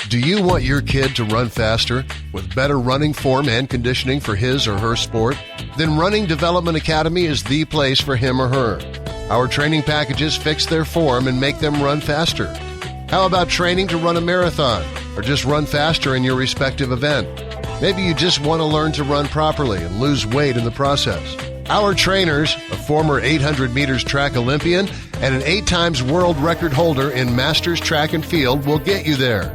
Do you want your kid to run faster with better running form and conditioning for his or her sport? Then Running Development Academy is the place for him or her. Our training packages fix their form and make them run faster. How about training to run a marathon or just run faster in your respective event? Maybe you just want to learn to run properly and lose weight in the process. Our trainers, a former 800 meters track Olympian and an 8 times world record holder in Masters Track and Field, will get you there.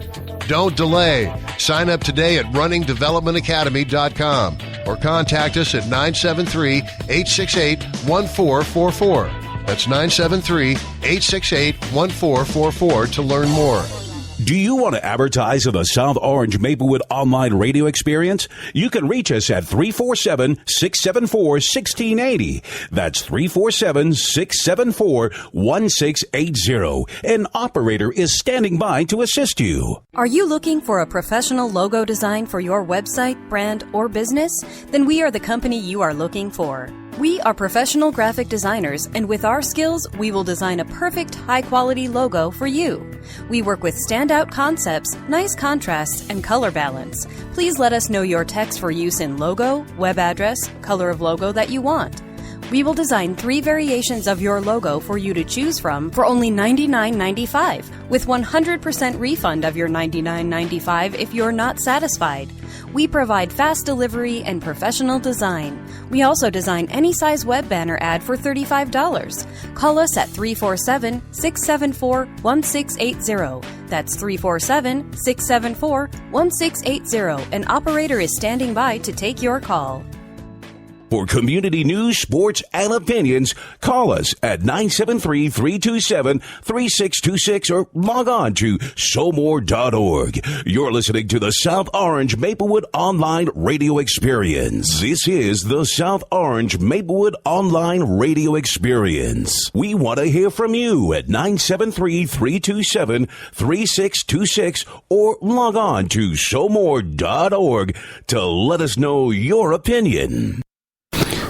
Don't delay. Sign up today at runningdevelopmentacademy.com or contact us at 973-868-1444. That's 973-868-1444 to learn more. Do you want to advertise in the South Orange Maplewood online radio experience? You can reach us at 347-674-1680. That's 347-674-1680. An operator is standing by to assist you. Are you looking for a professional logo design for your website, brand, or business? Then we are the company you are looking for. We are professional graphic designers, and with our skills, we will design a perfect, high-quality logo for you. We work with standout concepts, nice contrasts, and color balance. Please let us know your text for use in logo, web address, color of logo that you want. We will design 3 variations of your logo for you to choose from for only $99.95, with 100% refund of your $99.95 if you're not satisfied. We provide fast delivery and professional design. We also design any size web banner ad for $35. Call us at 347-674-1680. That's 347-674-1680. An operator is standing by to take your call. For community news, sports, and opinions, call us at 973-327-3626 or log on to SoMore.org. You're listening to the South Orange Maplewood Online Radio Experience. This is the South Orange Maplewood Online Radio Experience. We want to hear from you at 973-327-3626 or log on to SoMore.org to let us know your opinion.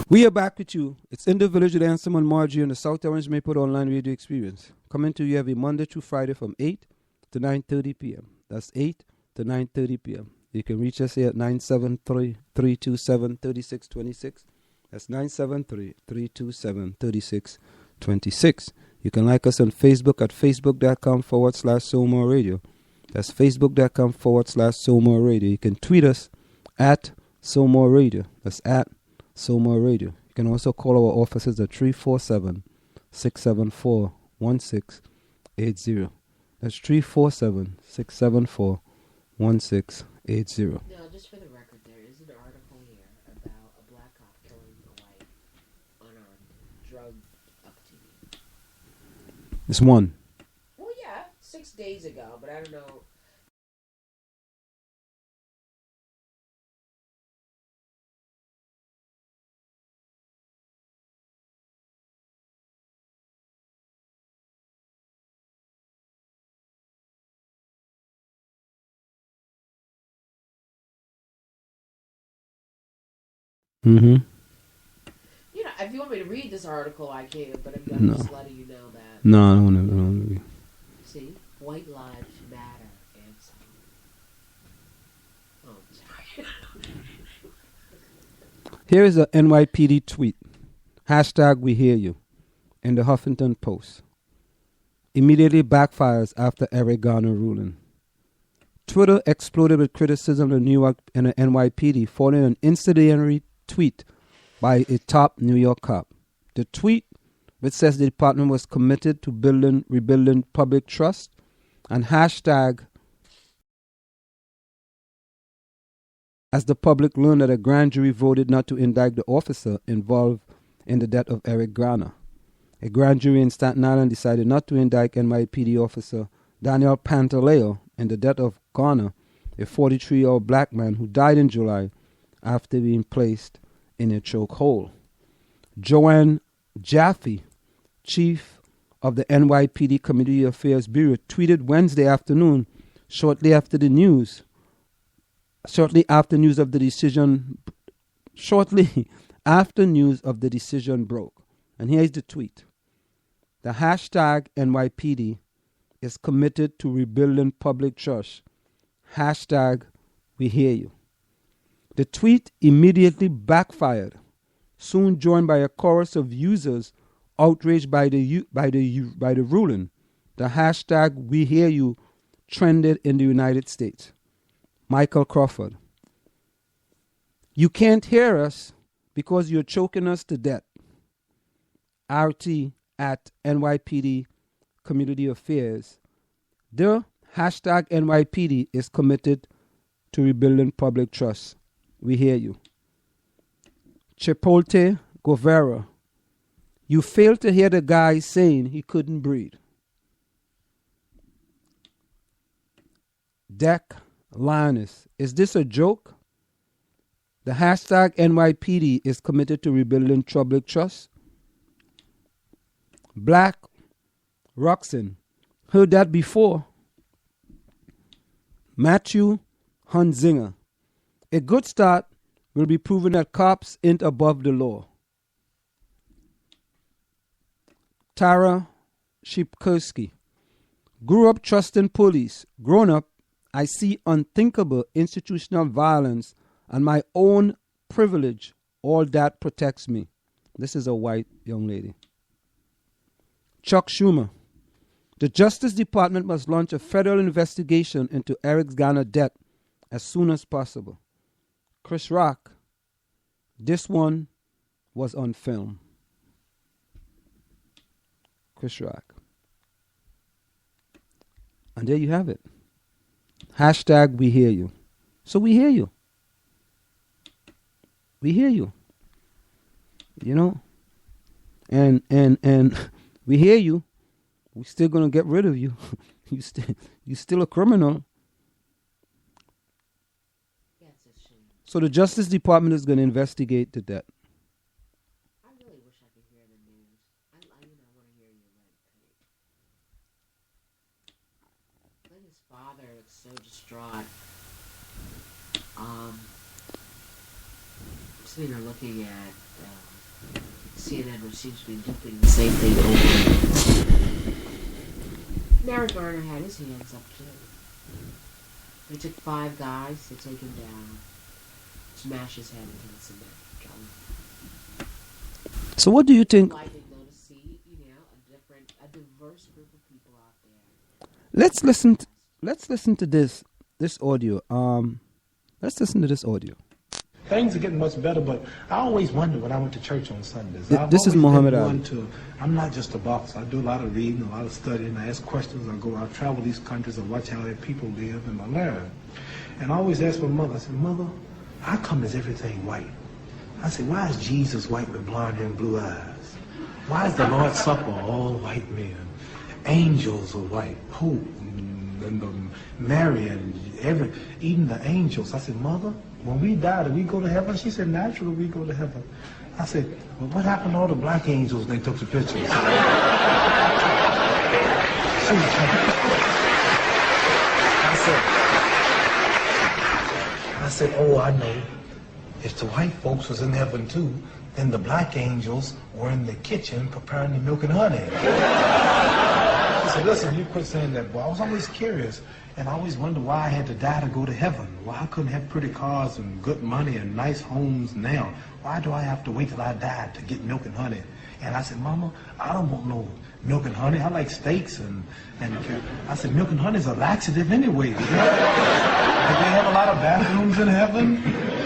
We are back with you. It's in the Village with Anselm Marjorie on the South Orange Maplewood Online Radio Experience. Coming to you every Monday through Friday from 8 to 9:30 p.m. That's 8 to 9:30 p.m. You can reach us here at 973-327-3626. That's 973-327-3626. You can like us on Facebook at facebook.com/SoMore Radio. That's facebook.com/SoMore Radio. You can tweet us at SoMore Radio. That's at SoMore Radio. You can also call our offices at 347-674-1680. That's 347-674-1680. Now, just for the record, there is an article here about a black cop killing a white unarmed drug activity. It's one. Well, yeah, 6 days ago, but I don't know. Mm-hmm. You know, if you want me to read this article, I can, but I'm just letting you know that. No, I don't want to. See? White lives matter, Anselm. Oh, sorry. Here is a NYPD tweet. #We hear you. In the Huffington Post. Immediately backfires after Eric Garner ruling. Twitter exploded with criticism of New York and the NYPD following an incendiary tweet by a top New York cop. The tweet, which says the department was committed to rebuilding public trust, and hashtag as the public learned that a grand jury voted not to indict the officer involved in the death of Eric Garner. A grand jury in Staten Island decided not to indict NYPD officer Daniel Pantaleo in the death of Garner, a 43-year-old black man who died in July after being placed in a chokehold. Joanne Jaffe, chief of the NYPD Community Affairs Bureau, tweeted Wednesday afternoon, shortly after news of the decision broke. And here's the tweet. The hashtag NYPD is committed to rebuilding public trust hashtag we hear you. The tweet immediately backfired, soon joined by a chorus of users outraged by the ruling. The hashtag we hear you trended in the United States. Michael Crawford. You can't hear us because you're choking us to death. RT at NYPD Community Affairs. The hashtag NYPD is committed to rebuilding public trust. We hear you. Chipotle Guevara. You failed to hear the guy saying he couldn't breathe. Deck Linus. Is this a joke? The hashtag NYPD is committed to rebuilding public trust. Black Roxanne. Heard that before. Matthew Hunzinger. A good start will be proving that cops ain't above the law. Tara Shipkowski. Grew up trusting police. Grown up, I see unthinkable institutional violence and my own privilege. All that protects me. This is a white young lady. Chuck Schumer. The Justice Department must launch a federal investigation into Eric Garner death as soon as possible. Chris Rock. This one was on film. Chris Rock. And there you have it. Hashtag we hear you. So we hear you. We hear you. You know? And we hear you. We're still gonna get rid of you. You still a criminal. So the Justice Department is gonna investigate the death. I really wish I could hear the news. I want to hear you. Like his father looks so distraught. Sitting there looking at CNN, which seems to be doing the same thing over. Eric Garner had his hands up too. They took 5 guys to take him down, smash his head into the cement, kill him. So what do you think? Delighted though to see, a diverse group of people out there. Let's listen to this audio. Let's listen to this audio. Things are getting much better, but I always wonder when I went to church on Sundays. This is Muhammad Ali. I'm not just a boxer. I do a lot of reading, a lot of studying. I ask questions. I travel these countries and watch how their people live, and I learn. And I always ask my mother, I said, Mother, how come is everything white? I said, why is Jesus white with blonde hair and blue eyes? Why is the Lord's Supper all white men? Angels are white. Pope and Mary and even the angels. I said, Mother, when we die, do we go to heaven? She said, naturally we go to heaven. I said, well, what happened to all the black angels when they took the pictures? I said, oh, I know. If the white folks was in heaven too, then the black angels were in the kitchen preparing the milk and honey. I said, listen, you quit saying that, boy. I was always curious, and I always wondered why I had to die to go to heaven. Why I couldn't have pretty cars and good money and nice homes now. Why do I have to wait till I die to get milk and honey? And I said, Mama, I don't want no milk and honey. I like steaks and I said, milk and honey is a laxative anyway. Did they have a lot of bathrooms in heaven?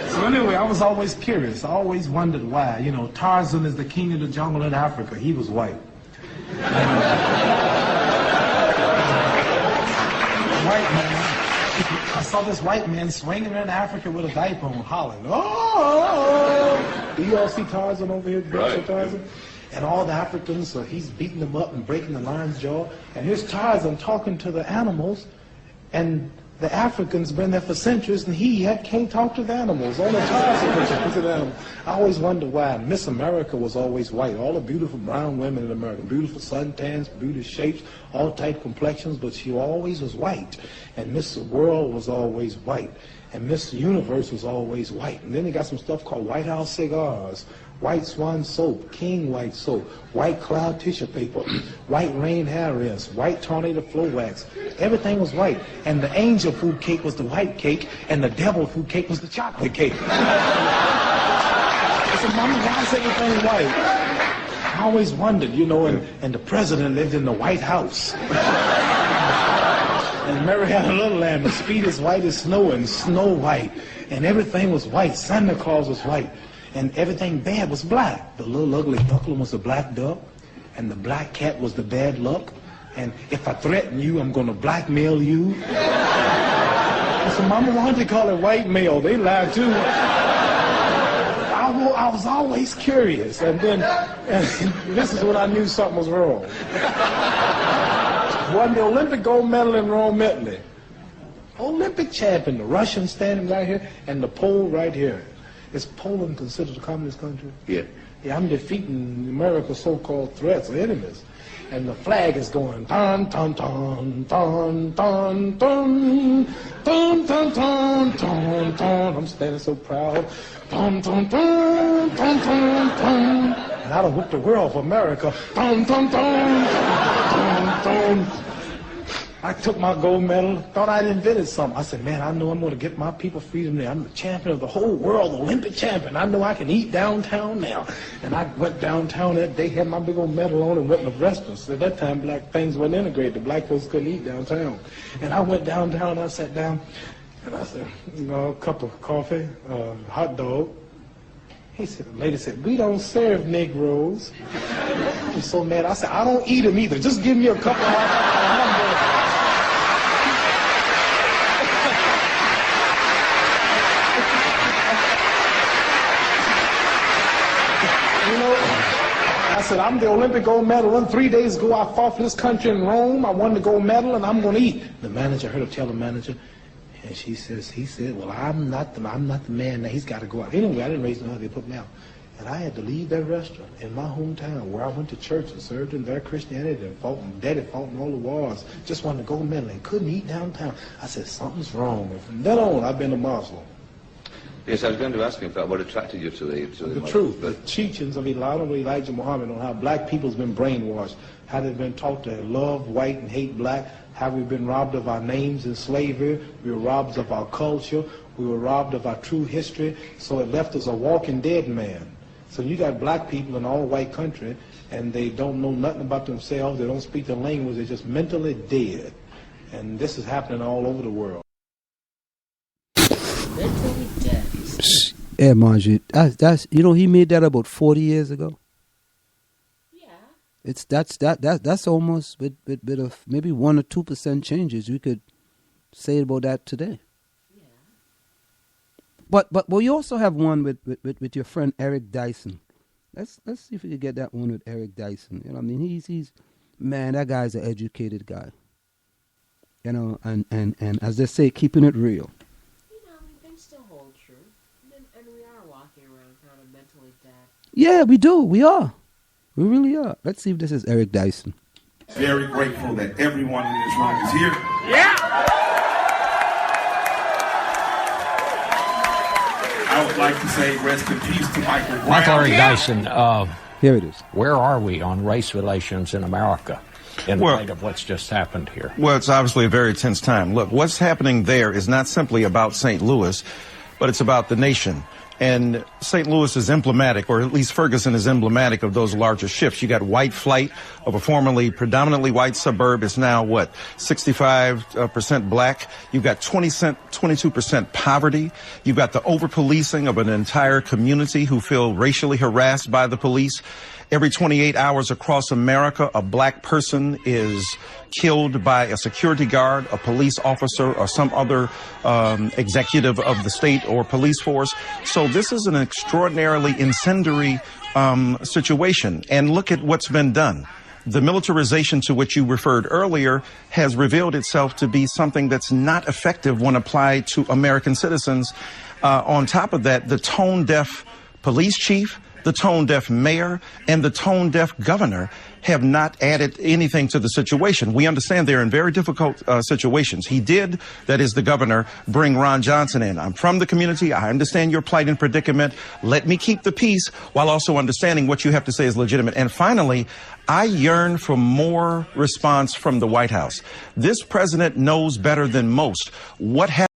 So anyway, I was always curious. I always wondered why. You know, Tarzan is the king of the jungle in Africa. He was white. White man. I saw this white man swinging around Africa with a diaper on, hollering. Oh! Do you all see Tarzan over here? Right. Tarzan? And all the Africans, he's beating them up and breaking the lion's jaw. And here's Tarzan talking to the animals, and the Africans been there for centuries, and he can't talk to the animals. Only Tarzan can talk to the animals. I always wonder why Miss America was always white. All the beautiful brown women in America, beautiful suntans, beautiful shapes, all tight complexions, but she always was white. And Miss World was always white. And Miss Universe was always white. And then they got some stuff called White House cigars. white Swan soap, King white soap, white cloud tissue paper, white rain hair rinse, white tornado flow wax. Everything was white. And the angel food cake was the white cake, and the devil food cake was the chocolate cake. I said, Mama, why is everything white? I always wondered, you know, and the president lived in the White House. And Mary had a little lamb, as speed as white as snow, and Snow White. And everything was white. Santa Claus was white. And everything bad was black. The little ugly duckling was a black duck. And the black cat was the bad luck. And if I threaten you, I'm going to blackmail you. I said, Mama, why don't they call it white mail? They lie too. I was always curious. And then, this is when I knew something was wrong. Won the Olympic gold medal in Rome, Italy. Olympic champion, the Russian standing right here, and the Pole right here. Is Poland considered a communist country? Yeah. Yeah, I'm defeating America's so-called threats or enemies. And the flag is going, dun, dun, dun, dun, dun, dun, dun, dun, dun, dun, dun. I'm standing so proud. Dun, dun, dun, dun, dun, dun. And I done whipped the world for America. Dun, dun, dun, dun, dun. I took my gold medal, thought I'd invented something. I said, man, I know I'm going to get my people freedom there. I'm the champion of the whole world, the Olympic champion. I know I can eat downtown now. And I went downtown that day, had my big old medal on, and went in the restaurants. At that time, black things weren't integrated. The black folks couldn't eat downtown. And I went downtown, and I sat down, and I said, you know, a cup of coffee, hot dog. He said, the lady said, we don't serve Negroes. I was so mad. I said, I don't eat them either. Just give me a couple of hamburgers. I said, I'm the Olympic gold medal. 3 days ago, I fought for this country in Rome. I won the gold medal, and I'm going to eat. The manager, I heard her tell the manager, and he said, well, I'm not the man. Now he's got to go out. Anyway, I didn't raise no money. They put me out. And I had to leave that restaurant in my hometown where I went to church and served in their Christianity and fought, and daddy fought in all the wars. Just won the gold medal and couldn't eat downtown. I said, something's wrong. And from then on, I've been a Muslim. Yes, I was going to ask you about what attracted you to the truth, the teachings of Elijah Muhammad on how black people's been brainwashed, how they've been taught to love white and hate black, how we've been robbed of our names in slavery, we were robbed of our culture, we were robbed of our true history, so it left us a walking dead man. So you got black people in all white country, and they don't know nothing about themselves, they don't speak the language, they're just mentally dead. And this is happening all over the world. Mentally dead. Yeah, Marjorie, that's you know, he made that about 40 years ago. Yeah. That's almost with of maybe 1 or 2% changes. You could say about that today. Yeah. But you also have one with your friend Eric Dyson. Let's see if we could get that one with Eric Dyson. You know, I mean, he's man, that guy's an educated guy. You know, and as they say, keeping it real. Yeah, we do. We are. We really are. Let's see if this is Eric Dyson. Very grateful that everyone in this room is here. Yeah! I would like to say rest in peace to Michael Brown. Michael Eric Dyson, here it is. Where are we on race relations in America in light of what's just happened here? Well, it's obviously a very tense time. Look, what's happening there is not simply about St. Louis, but it's about the nation. And St. Louis is emblematic, or at least Ferguson is emblematic of those larger shifts. You got white flight of a formerly predominantly white suburb. It's now, 65% black. You've got 22% poverty. You've got the over-policing of an entire community who feel racially harassed by the police. Every 28 hours across America, a black person is killed by a security guard, a police officer, or some other executive of the state or police force. So this is an extraordinarily incendiary situation. And look at what's been done. The militarization to which you referred earlier has revealed itself to be something that's not effective when applied to American citizens. On top of that, the tone-deaf police chief, the tone-deaf mayor and the tone-deaf governor have not added anything to the situation. We understand they're in very difficult situations. He did, that is the governor, bring Ron Johnson in. I'm from the community. I understand your plight and predicament. Let me keep the peace while also understanding what you have to say is legitimate. And finally, I yearn for more response from the White House. This president knows better than most what happened.